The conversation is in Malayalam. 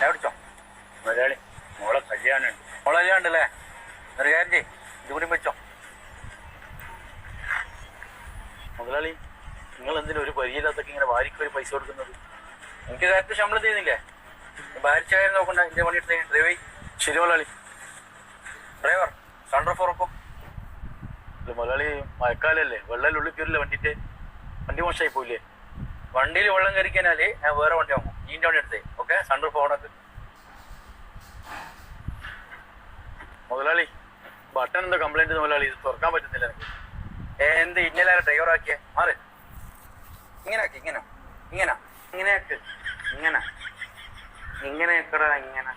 എവിടിച്ചോ മുതലാളി മോളെ കല്യാണമുണ്ട്. മോളെ കല്യാണം ഉണ്ടല്ലേ? ഒരു കാര്യം ചെയ്യ്, ഇത് കൂടി വെച്ചോ. മുതലാളി, നിങ്ങൾ എന്തിനാ ഒരു പരിചയമില്ലാത്തൊക്കെ ഇങ്ങനെ വാരിക്കൊരു പൈസ കൊടുക്കുന്നത്? എനിക്ക് കറക്റ്റ് ശമ്പളം ചെയ്യുന്നില്ലേ? ഭാരിച്ചായാലും നോക്കണ്ട, എന്റെ പണിയെടുത്ത് ഡ്രൈവ്. ശരി മുതലാളി. ഡ്രൈവർ സണ്ടർ ഫോറപ്പോ. മുതലാളി, മഴക്കാലല്ലേ, വെള്ളം ഉള്ളിൽ കയറില്ല വണ്ടിന്റെ. വണ്ടി മോശമായി പോയില്ലേ? വണ്ടിയിൽ വെള്ളം കയറിക്കാനാല് ഞാൻ വേറെ വണ്ടി വാങ്ങും. നീന്റെ വണ്ടി എടുത്തേ. ഓക്കെ, സണ്ടർ ഫോണൊക്കെ. മുതലാളി, ബട്ടൺ എന്തോ കംപ്ലൈന്റ് മുതലാളി, ഇത് തുറക്കാൻ പറ്റുന്നില്ല എനിക്ക്. എന്ത് ഇന്നലെ ഡ്രൈവർ ആക്കിയ മാറ്. ഇങ്ങനെ ആക്കി, ഇങ്ങനെ ഇങ്ങനെ ഇങ്ങനെ ആക്ക്, ഇങ്ങനെ ഇങ്ങനെ ആക്കടാ, ഇങ്ങനെ.